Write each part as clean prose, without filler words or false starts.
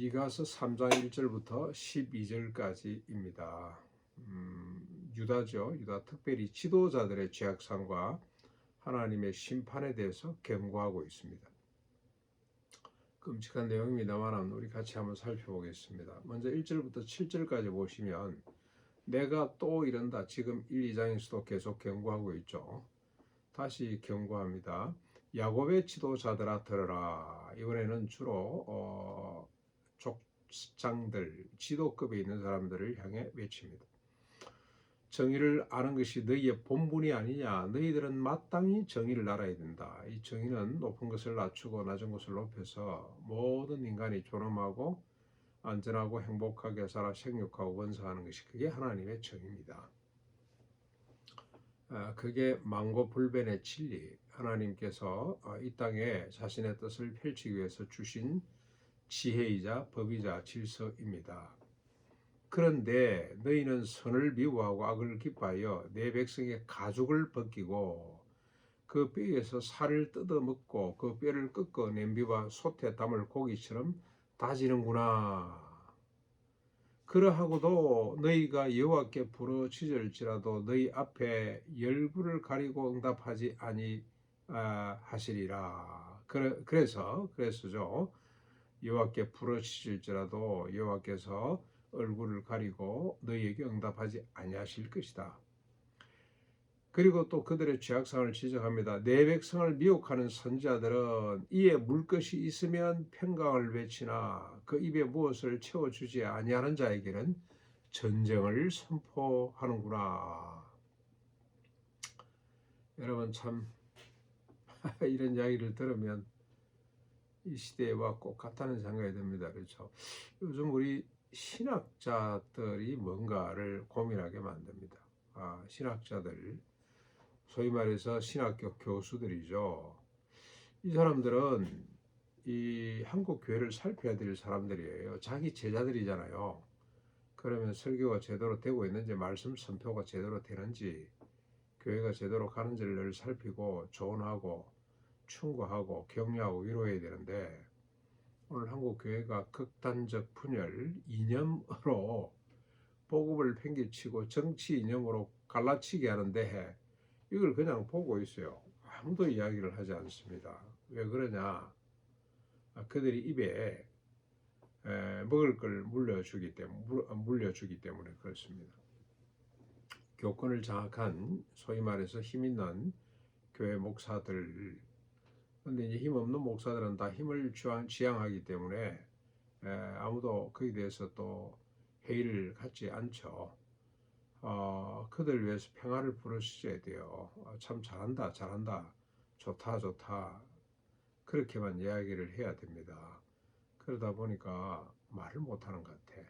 미가서 3장 1절부터 12절까지입니다. 유다죠. 유다 특별히 지도자들의 죄악상과 하나님의 심판에 대해서 경고하고 있습니다. 끔찍한 내용입니다만 우리 같이 한번 살펴보겠습니다. 먼저 1절부터 7절까지 보시면 내가 또 이른다. 지금 1, 2장에서도 계속 경고하고 있죠. 다시 경고합니다. 야곱의 지도자들아 들으라. 이번에는 주로 족장들, 지도급에 있는 사람들을 향해 외칩니다. 정의를 아는 것이 너희의 본분이 아니냐. 너희들은 마땅히 정의를 알아야 된다. 이 정의는 높은 것을 낮추고 낮은 것을 높여서 모든 인간이 존엄하고 안전하고 행복하게 살아 생육하고 번성하는 것이 그게 하나님의 정의입니다. 그게 만고불변의 진리, 하나님께서 이 땅에 자신의 뜻을 펼치기 위해서 주신 지혜이자 법이자 질서입니다. 그런데 너희는 선을 미워하고 악을 기뻐하여 내 백성의 가죽을 벗기고 그 뼈에서 살을 뜯어먹고 그 뼈를 꺾어 냄비와 솥에 담을 고기처럼 다지는구나. 그러하고도 너희가 여호와께 부르짖을지라도 너희 앞에 열구를 가리고 응답하지 아니하시리라. 그래서죠. 여호와께 부르짖을지라도 여호와께서 얼굴을 가리고 너희에게 응답하지 아니하실 것이다. 그리고 또 그들의 죄악상을 지적합니다. 내 백성을 미혹하는 선지자들은 이에 물 것이 있으면 평강을 외치나 그 입에 무엇을 채워주지 아니하는 자에게는 전쟁을 선포하는구나. 여러분 참 이런 이야기를 들으면 이 시대와 꼭 같다는 생각이 듭니다. 그렇죠? 요즘 우리 신학자들이 뭔가를 고민하게 만듭니다. 신학자들, 소위 말해서 신학교 교수들이죠. 이 사람들은 이 한국 교회를 살펴야 될 사람들이에요. 자기 제자들이잖아요. 그러면 설교가 제대로 되고 있는지, 말씀 선포가 제대로 되는지, 교회가 제대로 가는지를 늘 살피고 조언하고 충고하고 격려하고 위로해야 되는데, 오늘 한국 교회가 극단적 분열 이념으로 복음을 팽개치고 정치 이념으로 갈라치게 하는데 이걸 그냥 보고 있어요. 아무도 이야기를 하지 않습니다. 왜 그러냐? 그들이 입에 먹을 걸 물려주기 때문에 그렇습니다. 교권을 장악한 소위 말해서 힘 있는 교회 목사들, 근데 이제 힘 없는 목사들은 다 힘을 지향하기 때문에 아무도 그에 대해서 또 회의를 갖지 않죠. 그들 위해서 평화를 부르셔야 돼요. 참 잘한다, 좋다. 그렇게만 이야기를 해야 됩니다. 그러다 보니까 말을 못하는 것 같아.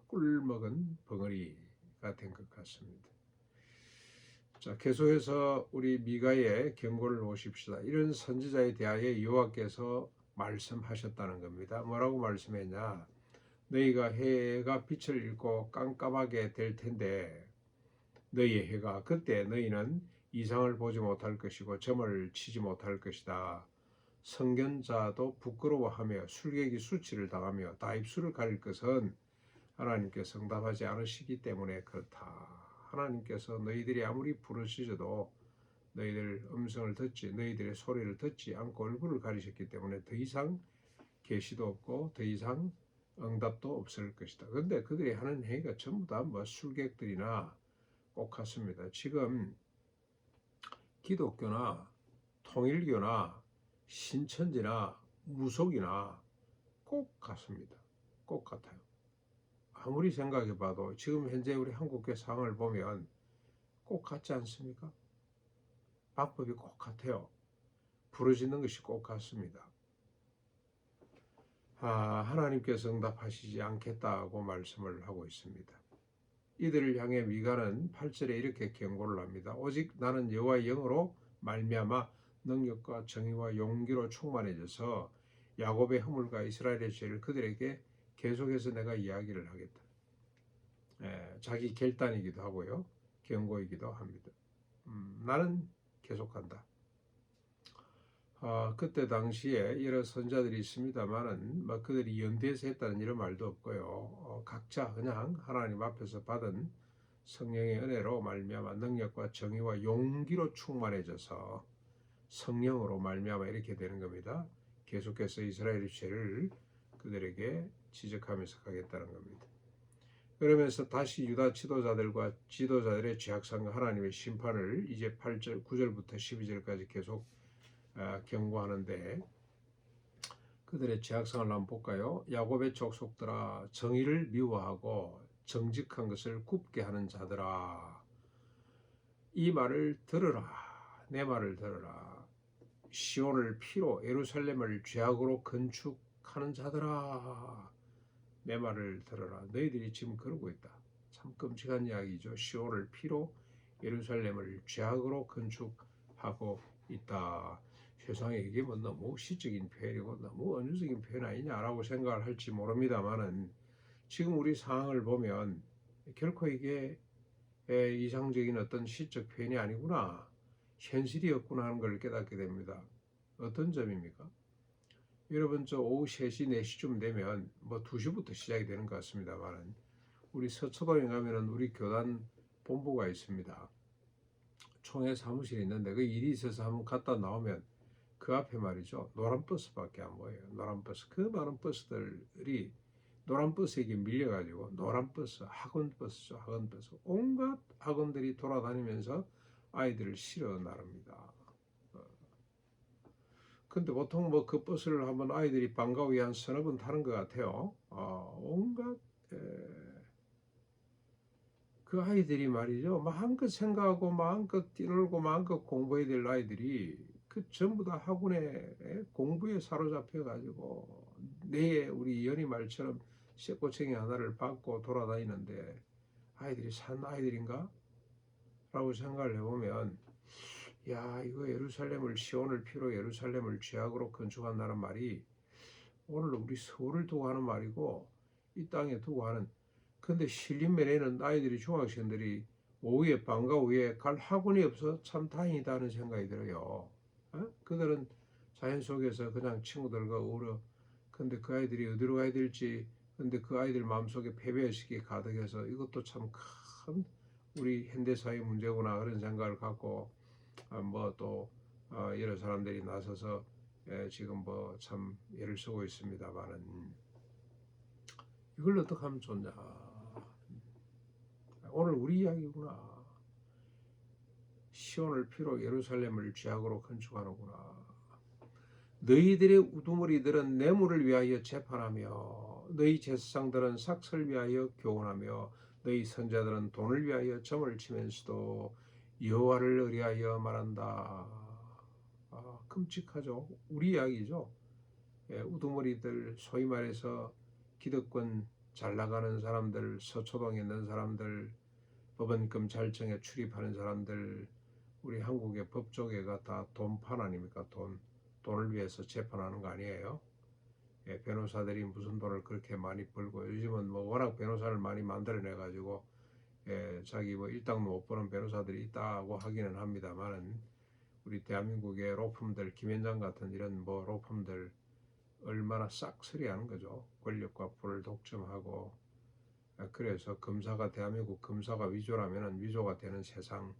꿀먹은 벙어리가 된 것 같습니다. 자, 계속해서 우리 미가의 경고를 보십시다. 이런 선지자에 대하여 여호와께서 말씀하셨다는 겁니다. 뭐라고 말씀했냐? 너희가 해가 빛을 잃고 깜깜하게 될 텐데 너희의 해가 그때 너희는 이상을 보지 못할 것이고 점을 치지 못할 것이다. 성견자도 부끄러워하며 술객이 수치를 당하며 다 입술을 가릴 것은 하나님께서 응답하지 않으시기 때문에 그렇다. 하나님께서 너희들이 아무리 부르짖어도 너희들 음성을 듣지 너희들의 소리를 듣지 않고 얼굴을 가리셨기 때문에 더 이상 계시도 없고 더 이상 응답도 없을 것이다. 그런데 그들이 하는 행위가 전부 다 술객들이나 꼭 같습니다. 지금 기독교나 통일교나 신천지나 무속이나 꼭 같습니다. 꼭 같아요. 아무리 생각해봐도 지금 현재 우리 한국교회 상황을 보면 꼭 같지 않습니까? 방법이 꼭 같아요. 부르짖는 것이 꼭 같습니다. 하나님께서 응답하시지 않겠다고 말씀을 하고 있습니다. 이들을 향해 미가는 8절에 이렇게 경고를 합니다. 오직 나는 여호와의 영으로 말미암아 능력과 정의와 용기로 충만해져서 야곱의 허물과 이스라엘의 죄를 그들에게 계속해서 내가 이야기를 하겠다. 자기 결단이기도 하고요. 경고이기도 합니다. 나는 계속한다. 그때 당시에 여러 선자들이 있습니다만은 뭐 그들이 연대해서 했다는 이런 말도 없고요. 각자 그냥 하나님 앞에서 받은 성령의 은혜로 말미암아 능력과 정의와 용기로 충만해져서 성령으로 말미암아 이렇게 되는 겁니다. 계속해서 이스라엘의 죄를 그들에게 지적하면서 가겠다는 겁니다. 그러면서 다시 유다 지도자들과 지도자들의 죄악상과 하나님의 심판을 이제 8절, 9절부터 12절까지 계속 경고하는데 그들의 죄악상을 한번 볼까요? 야곱의 족속들아 정의를 미워하고 정직한 것을 굽게 하는 자들아 이 말을 들으라 내 말을 들으라 시온을 피로 예루살렘을 죄악으로 건축하는 자들아 내 말을 들어라. 너희들이 지금 그러고 있다. 참 끔찍한 이야기죠. 시온을 피로 예루살렘을 죄악으로 건축하고 있다. 세상에 이게 뭐 너무 시적인 표현이고 너무 은유적인 표현 아니냐라고 생각을 할지 모릅니다만은 지금 우리 상황을 보면 결코 이게 이상적인 어떤 시적 표현이 아니구나. 현실이었구나 하는 걸 깨닫게 됩니다. 어떤 점입니까? 여러분 저 오후 3시, 4시쯤 되면 뭐 2시부터 시작이 되는 것 같습니다만 우리 서초동에 가면은 우리 교단 본부가 있습니다. 총회 사무실이 있는데 그 일이 있어서 한번 갔다 나오면 그 앞에 말이죠. 노란 버스밖에 안 보여요. 노란 버스. 그 많은 버스들이 노란 버스에게 밀려가지고 노란 버스, 학원 버스죠. 학원 버스. 온갖 학원들이 돌아다니면서 아이들을 실어 나릅니다. 근데 보통 뭐 그 버스를 한번 아이들이 방과 후에 한 서너 번 타는 것 같아요. 온갖 그 아이들이 말이죠. 마음껏 생각하고 마음껏 뛰놀고 마음껏 공부해야 될 아이들이 그 전부 다 학원에 공부에 사로잡혀 가지고 내에 우리 연희 말처럼 쇠꼬챙이 하나를 받고 돌아다니는데 아이들이 산 아이들인가? 라고 생각을 해보면 야 이거 예루살렘을 시온을 피로 예루살렘을 죄악으로 건축한다는 말이 오늘 우리 서울을 두고 하는 말이고 이 땅에 두고 하는 근데 실린 면에는 아이들이 중학생들이 오후에 방과 후에 갈 학원이 없어 참 다행이다 하는 생각이 들어요. 그들은 자연 속에서 그냥 친구들과 어울려 근데 그 아이들이 어디로 가야 될지 근데 그 아이들 마음속에 패배의식이 가득해서 이것도 참 큰 우리 현대사회 문제구나 그런 생각을 갖고 뭐또 여러 사람들이 나서서 지금 뭐 참 애를 쓰고 있습니다만은 이걸 어떻게 하면 좋냐. 오늘 우리 이야기구나. 시온을 피로 예루살렘을 죄악으로 건축하는구나. 너희들의 우두머리들은 뇌물을 위하여 재판하며 너희 제사장들은 삭슬 위하여 교훈하며 너희 선자들은 돈을 위하여 점을 치면서도 여호와를 의뢰하여 말한다. 끔찍하죠. 우리 이야기죠. 우두머리들 소위 말해서 기득권 잘 나가는 사람들, 서초동에 있는 사람들, 법원검찰청에 출입하는 사람들, 우리 한국의 법조계가 다 돈판 아닙니까? 돈을 위해서 재판하는 거 아니에요? 변호사들이 무슨 돈을 그렇게 많이 벌고 요즘은 뭐 워낙 변호사를 많이 만들어내 가지고 자기 뭐 일당도 못 버는 변호사들이 있다고 하기는 합니다만은 우리 대한민국의 로펌들 김현장 같은 이런 뭐 로펌들 얼마나 싹쓸이하는 거죠. 권력과 부를 독점하고 그래서 검사가 대한민국 검사가 위조라면은 위조가 되는 세상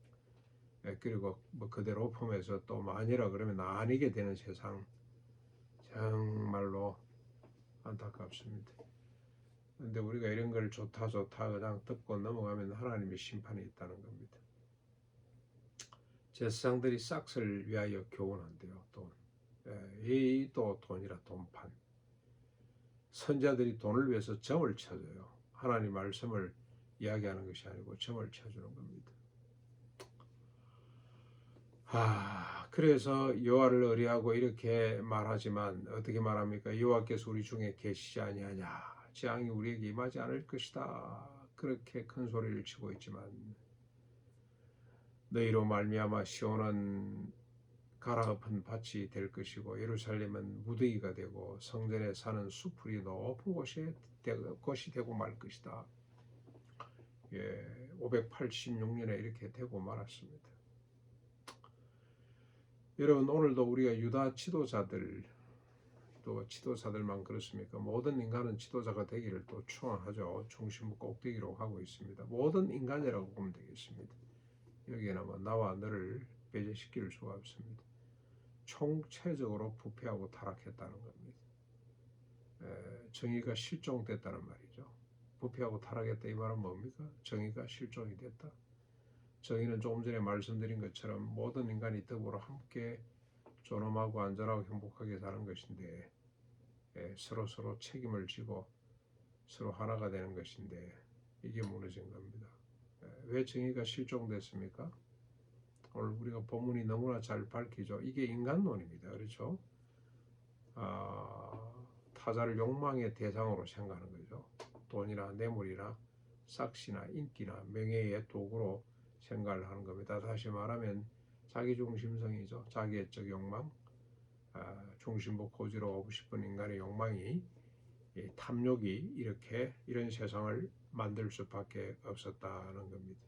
그리고 뭐 그대로 로펌에서 또 아니라 그러면 아니게 되는 세상 정말로 안타깝습니다. 근데 우리가 이런 걸 좋다 그냥 듣고 넘어가면 하나님의 심판이 있다는 겁니다. 제사장들이 싹을 위하여 교훈한대요. 돈. 이 또 돈이라 돈판. 선자들이 돈을 위해서 점을 쳐줘요. 하나님 말씀을 이야기하는 것이 아니고 점을 쳐주는 겁니다. 그래서 여호와를 의뢰하고 이렇게 말하지만 어떻게 말합니까? 여호와께서 우리 중에 계시지 아니하냐? 재앙이 우리에게 임하지 않을 것이다. 그렇게 큰 소리를 치고 있지만 너희로 말미암아 시온은 가라앉은 밭이 될 것이고 예루살렘은 무더기가 되고 성전에 사는 수풀이 높은 곳이 되고 말 것이다. 586년에 이렇게 되고 말았습니다. 여러분 오늘도 우리가 유다 지도자들 또 지도자들만 그렇습니까? 모든 인간은 지도자가 되기를 또 축원하죠. 중심부 꼭대기로 하고 있습니다. 모든 인간이라고 보면 되겠습니다. 여기에는 뭐 나와 너를 배제시킬 수가 없습니다. 총체적으로 부패하고 타락했다는 겁니다. 정의가 실종됐다는 말이죠. 부패하고 타락했다 이 말은 뭡니까? 정의가 실종이 됐다. 정의는 조금 전에 말씀드린 것처럼 모든 인간이 더불어 함께 존엄하고 안전하고 행복하게 사는 것인데 서로 책임을 지고 서로 하나가 되는 것인데 이게 무너진 겁니다. 왜 정의가 실종됐습니까? 오늘 우리가 본문이 너무나 잘 밝히죠. 이게 인간론입니다. 그렇죠? 타자를 욕망의 대상으로 생각하는 거죠. 돈이나 뇌물이나 삭시나 인기나 명예의 도구로 생각을 하는 겁니다. 다시 말하면 자기중심성이죠. 자기애적 욕망, 중심부 고지로 오고 싶은 인간의 욕망이 탐욕이 이렇게 이런 세상을 만들 수밖에 없었다는 겁니다.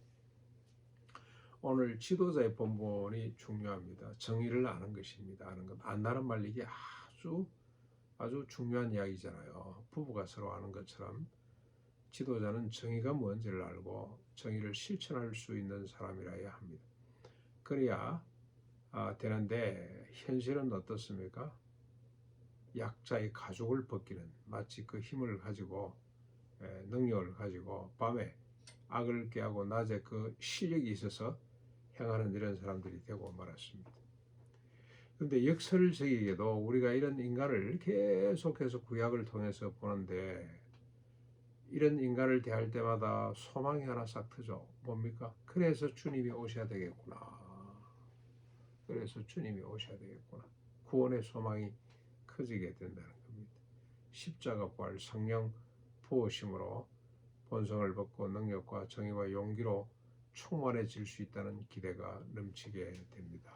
오늘 지도자의 본문이 중요합니다. 정의를 아는 것입니다. 아는 것. 안다는 말 이게 아주 중요한 이야기잖아요. 부부가 서로 아는 것처럼 지도자는 정의가 뭔지를 알고 정의를 실천할 수 있는 사람이라야 합니다. 그래야 되는데 현실은 어떻습니까? 약자의 가죽을 벗기는 마치 그 힘을 가지고 능력을 가지고 밤에 악을 깨하고 낮에 그 실력이 있어서 행하는 이런 사람들이 되고 말았습니다. 그런데 역설적이게도 우리가 이런 인간을 계속해서 구약을 통해서 보는데 이런 인간을 대할 때마다 소망이 하나 싹 트죠. 뭡니까? 그래서 주님이 오셔야 되겠구나. 그래서 주님이 오셔야 되겠구나. 구원의 소망이 커지게 된다는 겁니다. 십자가 부활 성령 부으심으로 본성을 벗고 능력과 정의와 용기로 충만해질 수 있다는 기대가 넘치게 됩니다.